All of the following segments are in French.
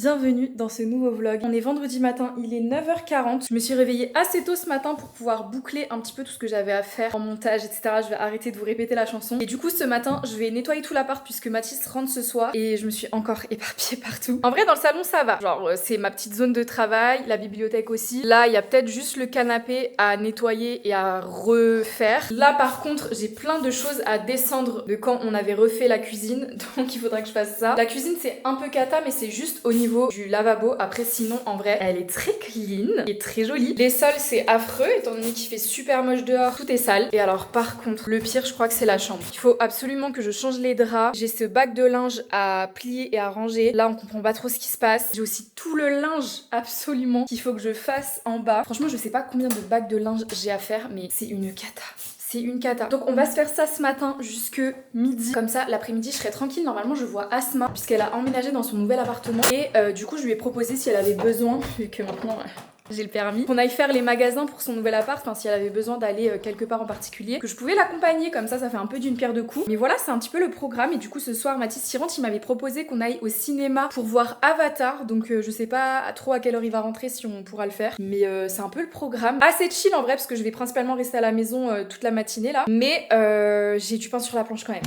bienvenue dans ce nouveau vlog. On est vendredi matin, il est 9h40. Je me suis réveillée assez tôt ce matin pour pouvoir boucler un petit peu tout ce que j'avais à faire en montage, etc. Je vais arrêter de vous répéter la chanson. Et du coup, ce matin, je vais nettoyer tout l'appart puisque Mathis rentre ce soir et je me suis encore éparpillée partout. En vrai, dans le salon, ça va. Genre, c'est ma petite zone de travail, la bibliothèque aussi. Là, il y a peut-être juste le canapé à nettoyer et à refaire. Là, par contre, j'ai plein de choses à descendre de quand on avait refait la cuisine. Donc, il faudra que je fasse ça. La cuisine, c'est un peu cata, mais c'est juste au niveau du lavabo. Après, sinon, en vrai, elle est très clean et très jolie. Les sols, c'est affreux, étant donné qu'il fait super moche dehors. Tout est sale. Et alors, par contre, le pire, je crois que c'est la chambre. Il faut absolument que je change les draps. J'ai ce bac de linge à plier et à ranger. Là, on comprend pas trop ce qui se passe. J'ai aussi tout le linge, absolument, qu'il faut que je fasse en bas. Franchement, je sais pas combien de bacs de linge j'ai à faire, mais c'est une cata. C'est une cata. Donc on va se faire ça ce matin jusque midi. Comme ça, l'après-midi, je serai tranquille. Normalement, je vois Asma puisqu'elle a emménagé dans son nouvel appartement. Et du coup, je lui ai proposé si elle avait besoin, vu que maintenant... j'ai le permis, qu'on aille faire les magasins pour son nouvel appart, enfin si elle avait besoin d'aller quelque part en particulier, que je pouvais l'accompagner, comme ça fait un peu d'une pierre deux coups. Mais voilà, c'est un petit peu le programme. Et du coup ce soir, Mathis Sirante, il m'avait proposé qu'on aille au cinéma pour voir Avatar, donc je sais pas trop à quelle heure il va rentrer, si on pourra le faire, mais c'est un peu le programme. Assez chill en vrai, parce que je vais principalement rester à la maison toute la matinée là, mais j'ai du pain sur la planche quand même.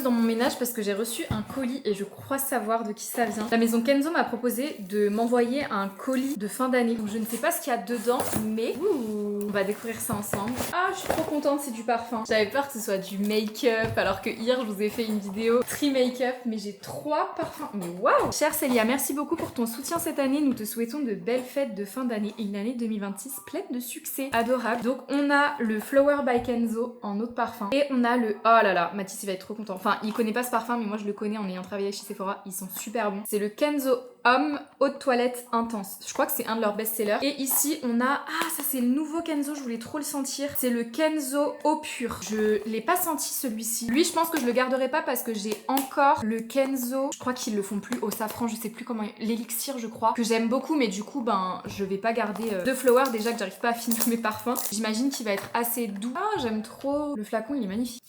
Dans mon ménage parce que j'ai reçu un colis et je crois savoir de qui ça vient. La maison Kenzo m'a proposé de m'envoyer un colis de fin d'année. Donc je ne sais pas ce qu'il y a dedans, mais on va découvrir ça ensemble. Ah, je suis trop contente, c'est du parfum. J'avais peur que ce soit du make-up alors que hier je vous ai fait une vidéo tri make-up, mais j'ai 3 parfums. Mais waouh! Chère Célia, merci beaucoup pour ton soutien cette année. Nous te souhaitons de belles fêtes de fin d'année et une année 2026 pleine de succès. Adorable. Donc on a le Flower by Kenzo en eau de parfum et on a le... Oh là là, Mathis il va être trop content. Enfin, il connaît pas ce parfum, mais moi je le connais en ayant travaillé chez Sephora. Ils sont super bons. C'est le Kenzo Homme Eau de Toilette Intense. Je crois que c'est un de leurs best-sellers. Et ici, on a... Ah, ça c'est le nouveau Kenzo, je voulais trop le sentir. C'est le Kenzo Eau Pure. Je l'ai pas senti celui-ci. Lui, je pense que je le garderai pas parce que j'ai encore le Kenzo. Je crois qu'ils le font plus au safran, je sais plus comment... L'élixir, je crois. Que j'aime beaucoup, mais du coup, ben, je vais pas garder de Flower. Déjà que j'arrive pas à finir mes parfums. J'imagine qu'il va être assez doux. Ah, j'aime trop. Le flacon, il est magnifique.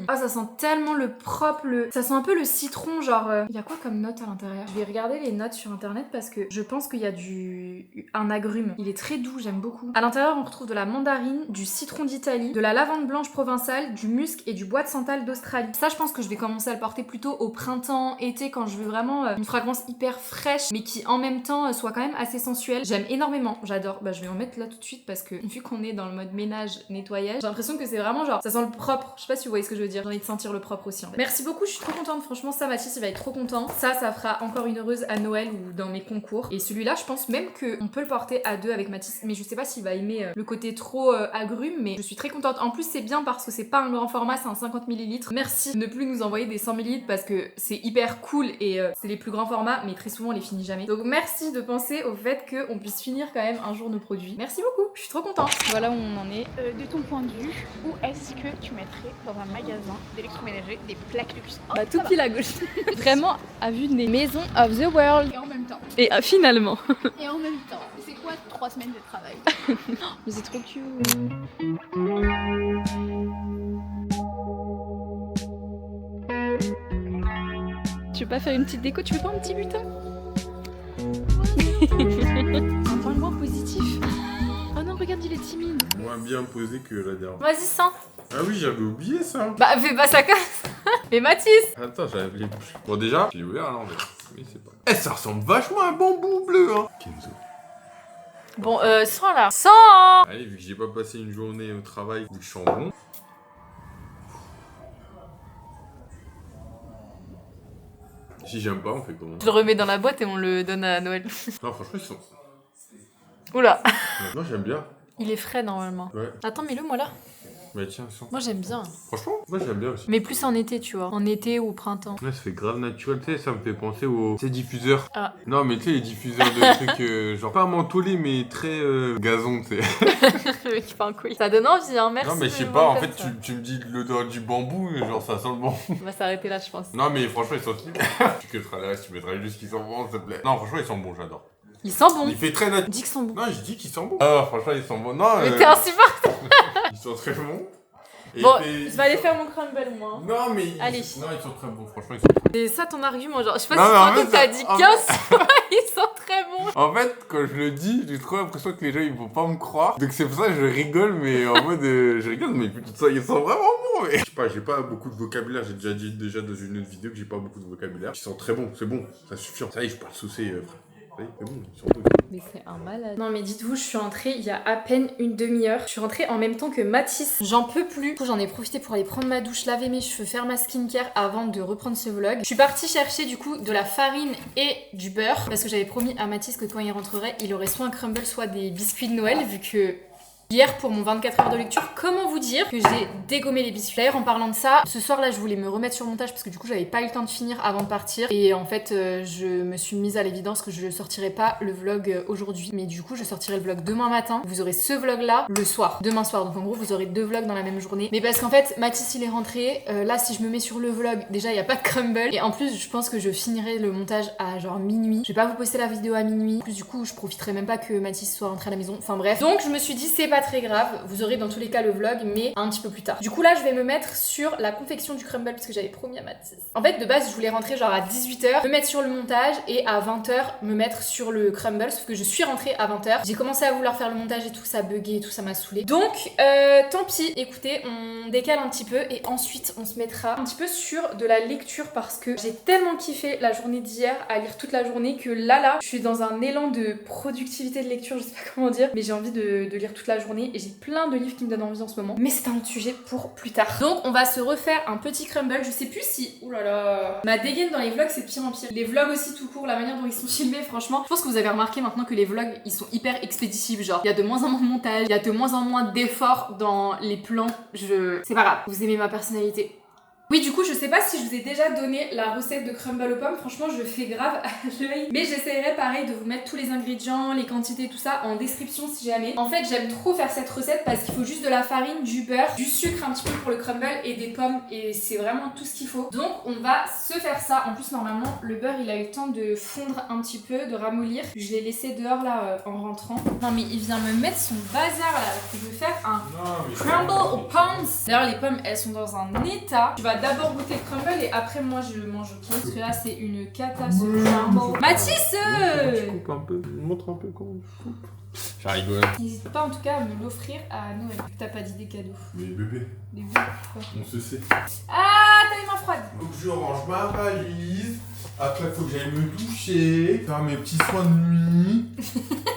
Ah, ça sent tellement le propre, ça sent un peu le citron, genre... Il y a quoi comme note à l'intérieur? Je vais regarder les notes sur internet parce que je pense qu'il y a un agrume. Il est très doux, j'aime beaucoup. À l'intérieur, on retrouve de la mandarine, du citron d'Italie, de la lavande blanche provençale, du musc et du bois de santal d'Australie. Ça, je pense que je vais commencer à le porter plutôt au printemps, été, quand je veux vraiment une fragrance hyper fraîche, mais qui en même temps soit quand même assez sensuelle. J'aime énormément, j'adore. Bah, je vais en mettre là tout de suite parce que vu qu'on est dans le mode ménage, nettoyage, j'ai l'impression que c'est vraiment genre, ça sent le propre. Je sais pas si vous voyez ce que je veux dire. J'ai envie de sentir le propre aussi en fait. Merci beaucoup, je suis trop contente. Franchement, ça, Mathis, il va être trop content. Ça fera encore une heureuse à Noël ou dans mes concours. Et celui-là, je pense même qu'on peut le porter à 2 avec Mathis. Mais je sais pas s'il va aimer le côté trop agrume. Mais je suis très contente. En plus, c'est bien parce que c'est pas un grand format, c'est un 50 ml. Merci de ne plus nous envoyer des 100 ml parce que c'est hyper cool et c'est les plus grands formats. Mais très souvent, on les finit jamais. Donc merci de penser au fait qu'on puisse finir quand même un jour nos produits. Merci beaucoup, je suis trop contente. Voilà où on en est. De ton point de vue, où est-ce que tu mettrais dans un magasin d'électroménager des plaques luxe? Bah tout pile à gauche. Vraiment à vue de nez. Maison of the world. Et en même temps. Et finalement. Et en même temps. C'est quoi 3 semaines de travail? Mais c'est trop cute. Tu veux pas faire une petite déco? Tu veux pas un petit butin? Un point de vue positif. Oh non, regarde, il est timide. Moins bien posé que la dernière. Vas-y, sens. Ah oui, j'avais oublié ça. Bah, fais pas ça comme ça. Mais Mathis. Attends, j'avais les bouches. Bon, déjà, je l'ai ouvert à l'envers. Mais c'est pas. Eh, ça ressemble vachement à un bambou bleu, hein. Kenzo. Bon, sans là. Sans. Allez, vu que j'ai pas passé une journée au travail, vu que je suis en bon. Si j'aime pas, on fait comment? Je le remets dans la boîte et on le donne à Noël. Non, franchement, ils sont. Oula. Moi, j'aime bien. Il est frais normalement. Ouais. Attends, mets-le moi là. Mais tiens, sens. Moi j'aime bien. Franchement, moi, j'aime bien aussi. Mais plus en été, tu vois. En été ou au printemps. Ouais, ça fait grave naturel, tu sais, ça me fait penser aux diffuseurs. Ah. Non, mais tu sais, les diffuseurs de trucs, genre pas mentholés, mais très gazon, tu sais. Le mec fait un couille. Ça donne envie, hein, merci. Non, mais je sais de pas, en voir fait, comme ça. tu me dis l'odeur du bambou, genre ça sent le bambou. On va s'arrêter là, je pense. Non, mais franchement, ils sont super. Tu queuteras le reste, tu mettras juste qu'ils sont bons, s'il te plaît. Non, franchement, ils sont bons, j'adore. Ils sentent bon. Il fait très naturel. Dis qu'ils sont bons. Non, je dis qu'ils sont bons. Ah, franchement, ils sont bons. Non, Mais t'es insupportable. ils sont très bons. Et Bon, fait- je vais aller faire mon crumble, moi. Non, mais. Allez. Non, ils sont très bons, franchement, ils sont très C'est ça ton argument, genre. Je sais pas Non, si tu mais te en rends fait, compte, t'as ça- dit en 15 fois, ils sont très bons. En fait, quand je le dis, j'ai trop l'impression que les gens ils vont pas me croire. Donc c'est pour ça que je rigole, mais en mode je rigole, mais putain, ça, ils sont vraiment bons. Mais... Je sais pas, j'ai pas beaucoup de vocabulaire. J'ai déjà dit dans une autre vidéo que j'ai pas beaucoup de vocabulaire. Ils sont très bons, c'est bon, ça suffit. Ça y est, je parle saucé, frère. Ça y est, c'est bon, ils sont bons. Mais c'est un malade. Non mais dites-vous, je suis entrée il y a à peine une demi-heure. Je suis rentrée en même temps que Mathis. J'en peux plus. Du coup, j'en ai profité pour aller prendre ma douche, laver mes cheveux, faire ma skincare avant de reprendre ce vlog. Je suis partie chercher du coup de la farine et du beurre parce que j'avais promis à Mathis que quand il rentrerait, il aurait soit un crumble, soit des biscuits de Noël vu que... Hier pour mon 24 heures de lecture, comment vous dire que j'ai dégommé les biscuits. D'ailleurs en parlant de ça, ce soir là je voulais me remettre sur le montage parce que du coup j'avais pas eu le temps de finir avant de partir. Et en fait je me suis mise à l'évidence que je sortirai pas le vlog aujourd'hui. Mais du coup je sortirai le vlog demain matin. Vous aurez ce vlog là le soir, demain soir. Donc en gros vous aurez 2 vlogs dans la même journée. Mais parce qu'en fait Mathis il est rentré, là si je me mets sur le vlog, déjà il y a pas de crumble. Et en plus je pense que je finirai le montage à genre minuit. Je vais pas vous poster la vidéo à minuit. En plus du coup je profiterai même pas que Mathis soit rentré à la maison. Enfin bref. Donc je me suis dit c'est pas très grave, vous aurez dans tous les cas le vlog mais un petit peu plus tard. Du coup là je vais me mettre sur la confection du crumble parce que j'avais promis à Mathis. En fait de base je voulais rentrer genre à 18h, me mettre sur le montage et à 20h me mettre sur le crumble sauf que je suis rentrée à 20h. J'ai commencé à vouloir faire le montage et tout, ça buguait et tout, ça m'a saoulé. Donc tant pis, écoutez, on décale un petit peu et ensuite on se mettra un petit peu sur de la lecture parce que j'ai tellement kiffé la journée d'hier à lire toute la journée que là je suis dans un élan de productivité de lecture, je sais pas comment dire, mais j'ai envie de lire toute la journée et j'ai plein de livres qui me donnent envie en ce moment. Mais c'est un autre sujet pour plus tard. Donc on va se refaire un petit crumble. Je sais plus si... Ouh là là... Ma dégaine dans les vlogs c'est de pire en pire. Les vlogs aussi tout court, la manière dont ils sont filmés, franchement. Je pense que vous avez remarqué maintenant que les vlogs ils sont hyper expéditifs. Genre il y a de moins en moins de montage, il y a de moins en moins d'efforts dans les plans. C'est pas grave. Vous aimez ma personnalité. Oui, du coup, je sais pas si je vous ai déjà donné la recette de crumble aux pommes. Franchement, je fais grave à l'œil. Mais j'essaierai pareil de vous mettre tous les ingrédients, les quantités, tout ça en description si jamais. En fait, j'aime trop faire cette recette parce qu'il faut juste de la farine, du beurre, du sucre un petit peu pour le crumble et des pommes. Et c'est vraiment tout ce qu'il faut. Donc, on va se faire ça. En plus, normalement, le beurre, il a eu le temps de fondre un petit peu, de ramollir. Je l'ai laissé dehors là en rentrant. Non, mais il vient me mettre son bazar là. Je veux faire un crumble aux pommes. D'ailleurs, les pommes, elles sont dans un état. Tu vas d'abord goûter le crumble et après moi je le mange, ok? Parce que là c'est une cata ce crumble. Mathis Je coupe un peu, montre un peu comment je coupe. J'ai rigolé. N'hésite pas en tout cas à me l'offrir à Noël. Vu que t'as pas d'idée cadeau. Mais bébé, Des boules, quoi. on se sait. Ah, t'as les mains froides. Faut que je range ma valise. Après, faut que j'aille me doucher, faire mes petits soins de nuit,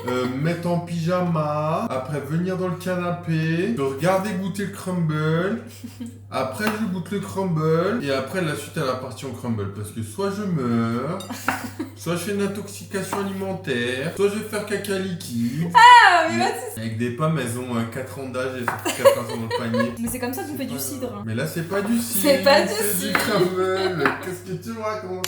me mettre en pyjama. Après, venir dans le canapé, te regarder goûter le crumble. Après, je goûte le crumble. Et après, la suite à la partie en crumble. Parce que soit je meurs, soit je fais une intoxication alimentaire, soit je vais faire caca liquide. Ah, mais Mathis. Avec des pommes, elles ont 4 ans d'âge et elles sont 4 ans dans le panier. Mais c'est comme ça qu'on fait du cidre. Mais là, c'est pas du cidre. C'est pas du C'est du cidre. crumble. Qu'est-ce que tu me racontes?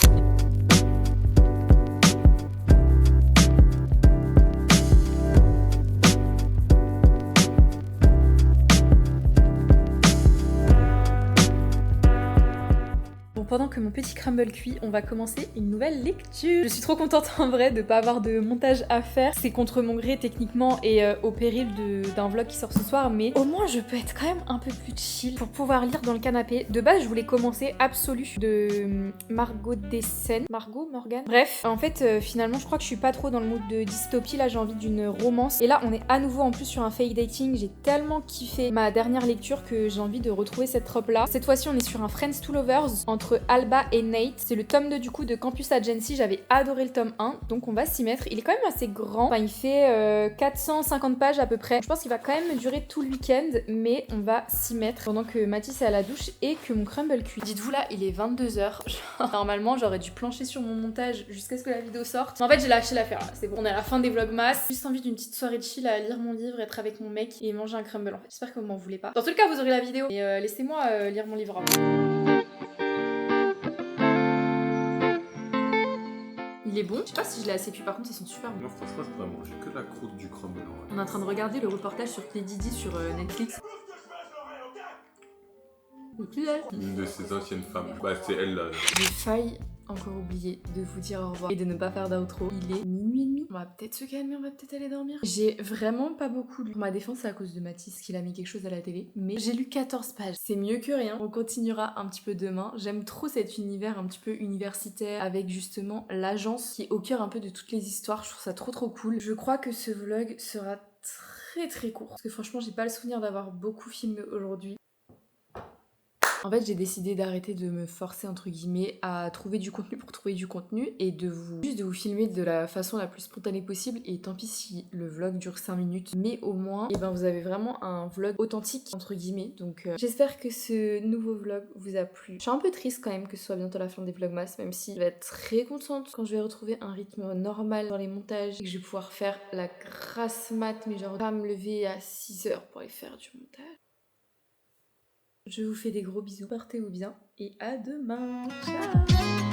Donc pendant que mon petit crumble cuit, on va commencer une nouvelle lecture. Je suis trop contente en vrai de pas avoir de montage à faire. C'est contre mon gré techniquement et au péril d'un vlog qui sort ce soir, mais au moins je peux être quand même un peu plus chill pour pouvoir lire dans le canapé. De base, je voulais commencer Absolu de Margot Dessen. Margot Morgan. Bref, en fait, finalement, je crois que je suis pas trop dans le mood de dystopie. Là, j'ai envie d'une romance. Et là, on est à nouveau en plus sur un fake dating. J'ai tellement kiffé ma dernière lecture que j'ai envie de retrouver cette trope là. Cette fois-ci, on est sur un Friends to Lovers entre Alba et Nate. C'est le tome 2 du coup de Campus Agency. J'avais adoré le tome 1, donc on va s'y mettre. Il est quand même assez grand. Enfin, il fait 450 pages à peu près. Je pense qu'il va quand même durer tout le week-end, mais on va s'y mettre pendant que Mathis est à la douche et que mon crumble cuit. Dites-vous là, il est 22h. Normalement, j'aurais dû plancher sur mon montage jusqu'à ce que la vidéo sorte. Mais en fait, j'ai lâché l'affaire là. C'est bon, on est à la fin des vlogmas. Juste envie d'une petite soirée de chill à lire mon livre, être avec mon mec et manger un crumble en fait. J'espère que vous m'en voulez pas. Dans tout le cas, vous aurez la vidéo. Et laissez-moi lire mon livre avant. Il est bon. Je sais pas si je l'ai assez cuit, par contre, ils sont super bons. Non, franchement, je pourrais manger que la croûte du crumble. On est en train de regarder le reportage sur Lady Di sur Netflix. Une de ses anciennes femmes. Bah, c'est elle là. J'ai failli encore oublier de vous dire au revoir et de ne pas faire d'outro. Il est minuit et demi. On va peut-être se calmer, on va peut-être aller dormir. J'ai vraiment pas beaucoup lu. Pour ma défense, c'est à cause de Mathis qu'il a mis quelque chose à la télé. Mais j'ai lu 14 pages. C'est mieux que rien. On continuera un petit peu demain. J'aime trop cet univers un petit peu universitaire avec justement l'agence qui est au cœur un peu de toutes les histoires. Je trouve ça trop cool. Je crois que ce vlog sera très court. Parce que franchement, j'ai pas le souvenir d'avoir beaucoup filmé aujourd'hui. En fait, j'ai décidé d'arrêter de me forcer entre guillemets à trouver du contenu pour trouver du contenu et de vous filmer de la façon la plus spontanée possible. Et tant pis si le vlog dure 5 minutes, mais au moins, et ben vous avez vraiment un vlog authentique entre guillemets. Donc j'espère que ce nouveau vlog vous a plu. Je suis un peu triste quand même que ce soit bientôt la fin des vlogmas, même si je vais être très contente quand je vais retrouver un rythme normal dans les montages et que je vais pouvoir faire la grasse mat, mais genre pas me lever à 6h pour aller faire du montage. Je vous fais des gros bisous, portez-vous bien et à demain. Ciao.